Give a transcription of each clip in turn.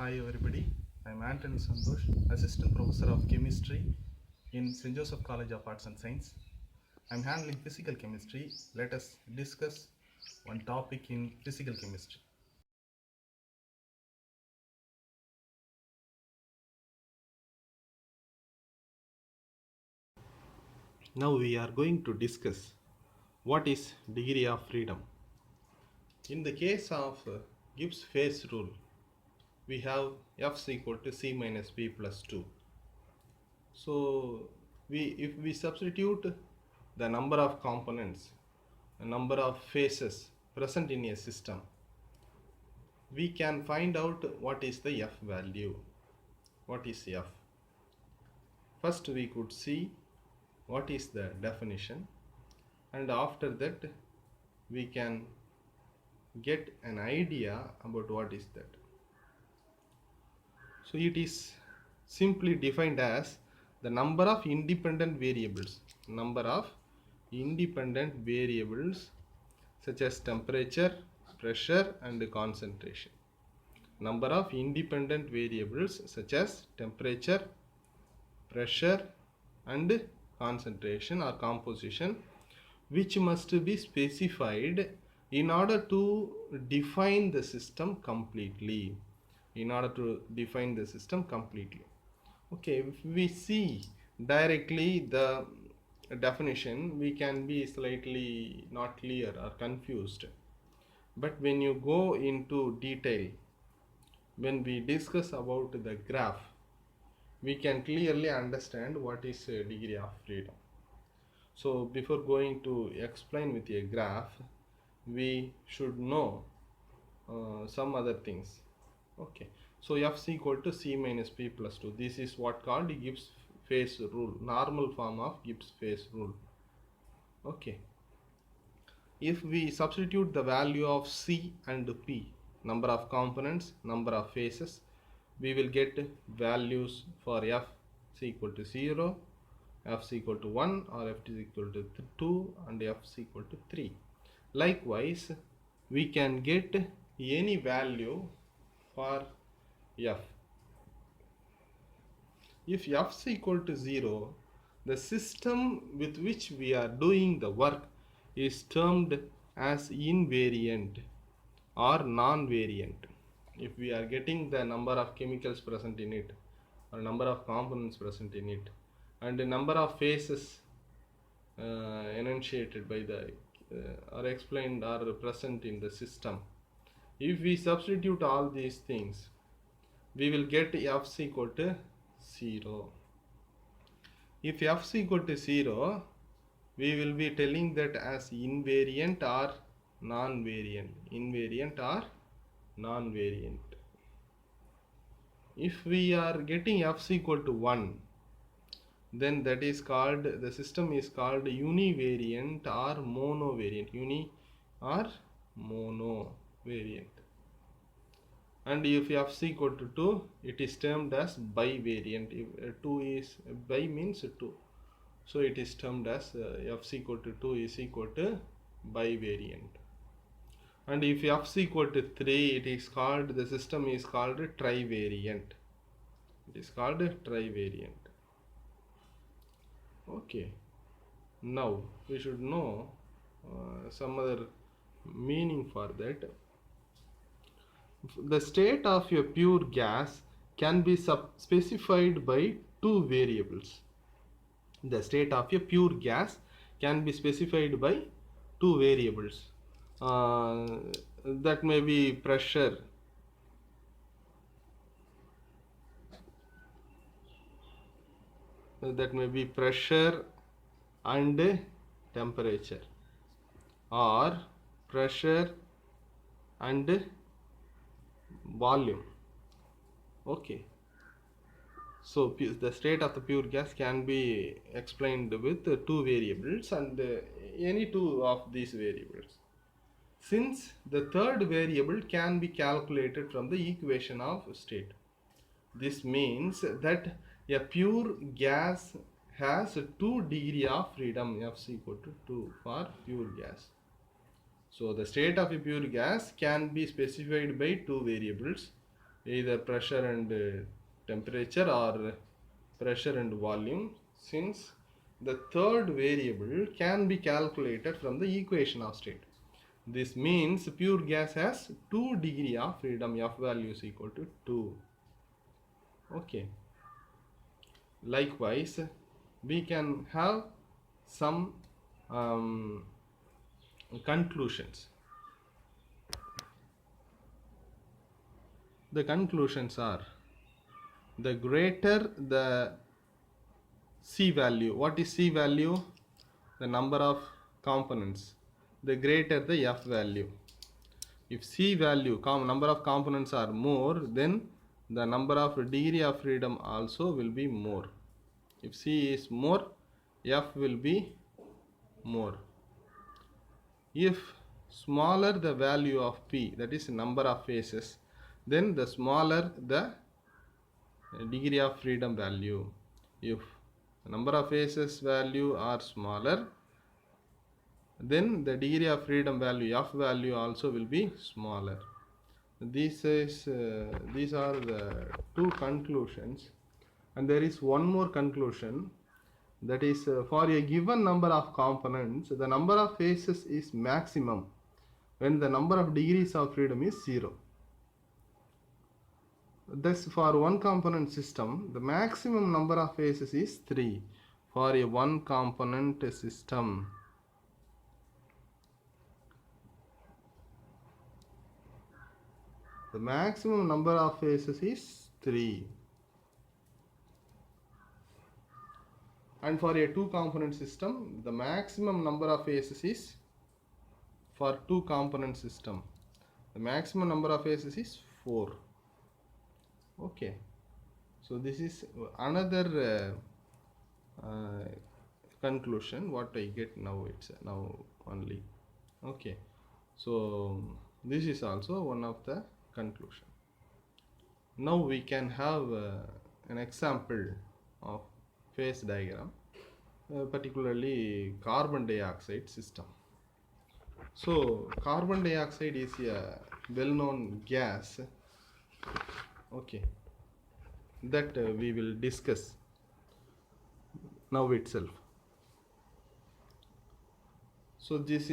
Hi everybody, I'm Anthony Santosh, Assistant Professor of Chemistry in St. Joseph College of Arts and Science. I'm handling physical chemistry. Let us discuss one topic in physical chemistry. Now we are going to discuss what is degree of freedom. In the case of Gibbs phase rule, we have F is equal to C minus B plus 2. So if we substitute the number of components, the number of phases present in a system, we can find out what is the F value. What is F? First we could see what is the definition, and after that we can get an idea about what is that. So it is simply defined as the number of independent variables such as temperature, pressure and concentration. Number of independent variables such as temperature, pressure and concentration or composition, which must be specified in order to define the system completely. Okay, if we see directly the definition, we can be slightly not clear or confused. But when you go into detail, when we discuss about the graph, we can clearly understand what is a degree of freedom. So before going to explain with a graph, we should know some other things. Okay, so F is equal to C minus P plus 2. This is what called Gibbs phase rule, normal form of Gibbs phase rule. Okay, if we substitute the value of C and P, number of components, number of phases, we will get values for F is equal to 0, F is equal to 1 or F is equal to 2 and F is equal to 3. Likewise, we can get any value for F. If F is equal to 0, the system with which we are doing the work is termed as invariant or non-variant. If we are getting the number of chemicals present in it or number of components present in it and the number of phases enunciated by the or explained or present in the system, if we substitute all these things, we will get F is equal to 0. If F is equal to 0, we will be telling that as invariant or non-variant. If we are getting F is equal to 1, then that is called, the system is called univariant or monovariant. And if F is equal to 2, it is termed as bivariant. If 2 is, bi means 2, so it is termed as F is equal to 2 is equal to bivariant. And if F is equal to 3, it is called, the system is called trivariant. Okay, now we should know some other meaning for that. The state of a pure gas can be specified by two variables. The state of a pure gas can be specified by two variables. That may be pressure and temperature, or pressure and volume. Okay, so the state of the pure gas can be explained with two variables and any two of these variables. Since the third variable can be calculated from the equation of state, this means that a pure gas has 2 degree of freedom. F is equal to 2 for pure gas. So the state of a pure gas can be specified by two variables. either pressure and temperature or pressure and volume, since the third variable can be calculated from the equation of state. This means pure gas has 2 degree of freedom. F value is equal to 2. Okay. Likewise, we can have some conclusions. The conclusions are, the greater the C value, what is C value? The number of components. The greater the F value. If C value, number of components are more, then the number of degree of freedom also will be more. If C is more, F will be more. If smaller the value of P, that is number of phases, then the smaller the degree of freedom value. If number of phases value are smaller, then the degree of freedom value, F value, also will be smaller. These are the two conclusions, and there is one more conclusion, that is for a given number of components, the number of phases is maximum when the number of degrees of freedom is 0. Thus, for one component system, the maximum number of phases is 3 for a one component system. The maximum number of phases is 3. And for a two component system, the maximum number of phases is, for two component system, the maximum number of phases is 4. Okay, so this is another conclusion what I get now. It's now only. Okay, so this is also one of the conclusion. Now we can have an example of phase diagram, particularly carbon dioxide system. So carbon dioxide is a well-known gas, okay, that we will discuss now itself. So this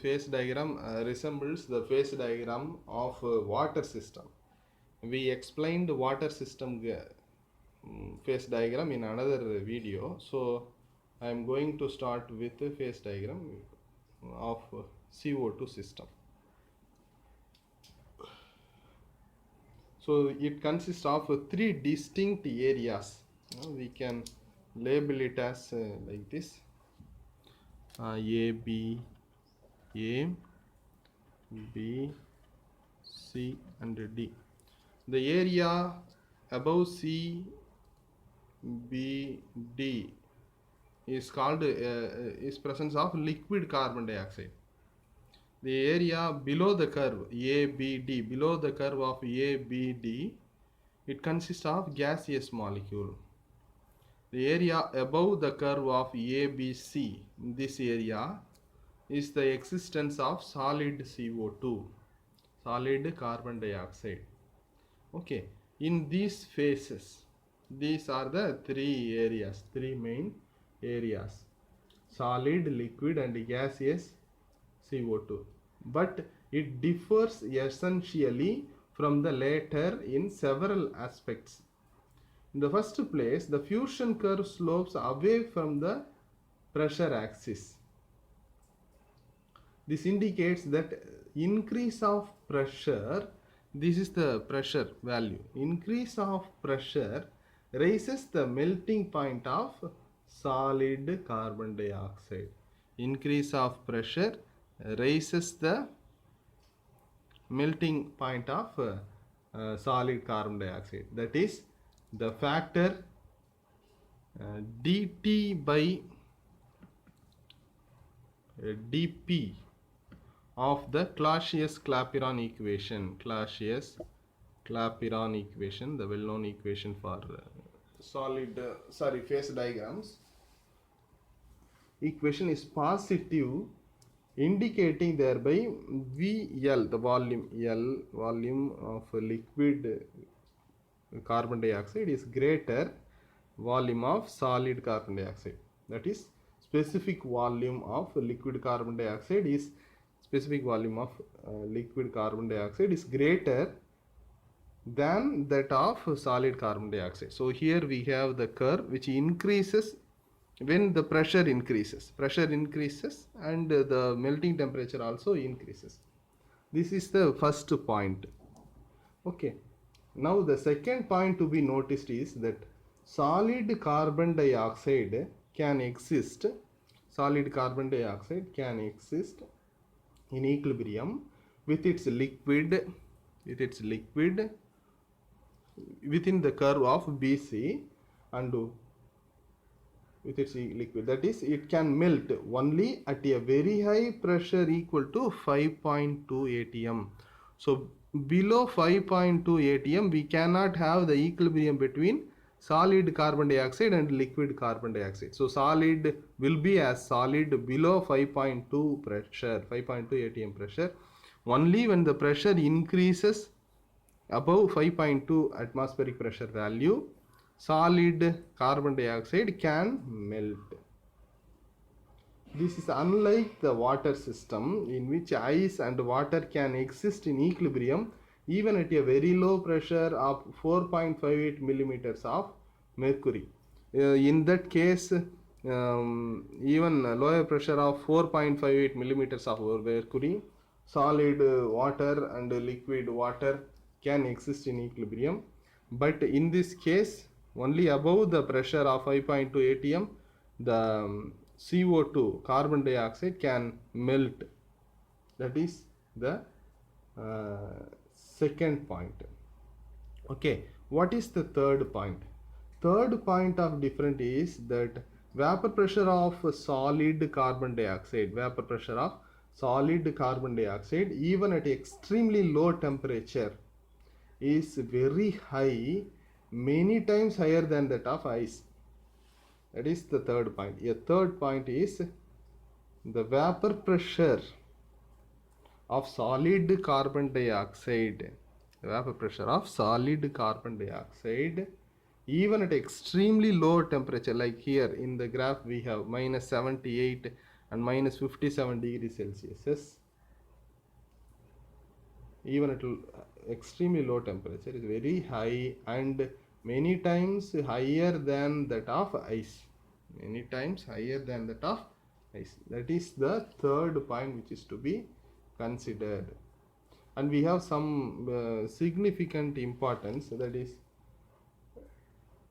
phase diagram resembles the phase diagram of water system. We explained water system phase diagram in another video, so I am going to start with the phase diagram of CO2 system. So it consists of 3 distinct areas. We can label it as like this: A, B, A, B, C and D. The area above C, B, D is called is presence of liquid carbon dioxide. The area below the curve ABD, below the curve of ABD, it consists of gaseous molecule. The area above the curve of ABC, this area, is the existence of solid CO2, solid carbon dioxide. Okay, in these phases, these are the 3 areas, 3 main areas: solid, liquid and gaseous CO2. But it differs essentially from the latter in several aspects. In the first place, the fusion curve slopes away from the pressure axis. This indicates that increase of pressure, this is the pressure value, increase of pressure raises the melting point of solid carbon dioxide. Increase of pressure raises the melting point of solid carbon dioxide. That is the factor dt by dp of the Clausius-Clapeyron equation. Clausius-Clapeyron equation, the well-known equation for phase diagrams. Equation is positive indicating thereby VL, the volume L, volume of liquid carbon dioxide is greater volume of solid carbon dioxide. That is, specific volume of liquid carbon dioxide is specific volume of liquid carbon dioxide is greater than that of solid carbon dioxide. So here we have the curve which increases when the pressure increases. Pressure increases and the melting temperature also increases. This is the first point. Okay. Now the second point to be noticed is that solid carbon dioxide can exist. Solid carbon dioxide can exist in equilibrium with its liquid within the curve of BC and with its liquid, that is, it can melt only at a very high pressure equal to 5.2 atm. So below 5.2 atm we cannot have the equilibrium between solid carbon dioxide and liquid carbon dioxide. So solid will be as solid below 5.2 pressure, 5.2 atm pressure. Only when the pressure increases above 5.2 atmospheric pressure value, solid carbon dioxide can melt. This is unlike the water system in which ice and water can exist in equilibrium even at a very low pressure of 4.58 millimeters of mercury. In that case, even lower pressure of 4.58 millimeters of mercury, solid water and liquid water can exist in equilibrium. But in this case, only above the pressure of 5.2 atm, the CO2, carbon dioxide, can melt. That is the second point. Okay, what is the third point? Third point of difference is that vapor pressure of solid carbon dioxide, even at extremely low temperature is very high, many times higher than that of ice. That is the third point. A third point is the vapor pressure of solid carbon dioxide. Even at extremely low temperature, like here in the graph we have minus 78 and minus 57 degrees Celsius. Even at extremely low temperature is very high and many times higher than that of ice. That is the third point which is to be considered. And we have some significant importance, that is,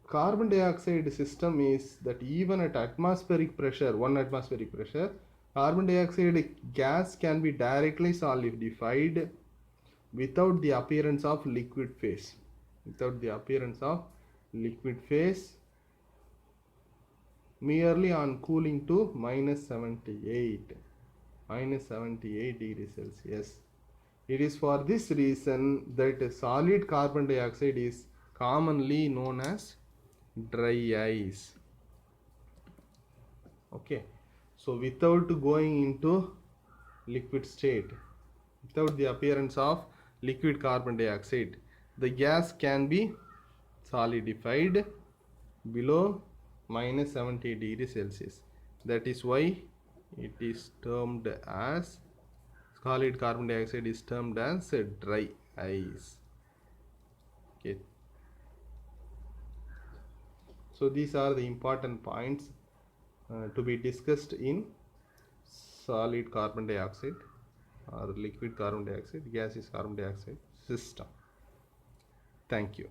carbon dioxide system is that even at atmospheric pressure, 1 atmospheric pressure, carbon dioxide gas can be directly solidified without the appearance of liquid phase. Merely on cooling to minus 78 degrees Celsius. It is for this reason that solid carbon dioxide is commonly known as dry ice. Okay, so without going into liquid state, without the appearance of liquid carbon dioxide, the gas can be solidified below minus 70 degrees Celsius. That is why it is termed as, solid carbon dioxide is termed as dry ice. Okay. So these are the important points to be discussed in solid carbon dioxide or liquid carbon dioxide, gaseous carbon dioxide system. Thank you.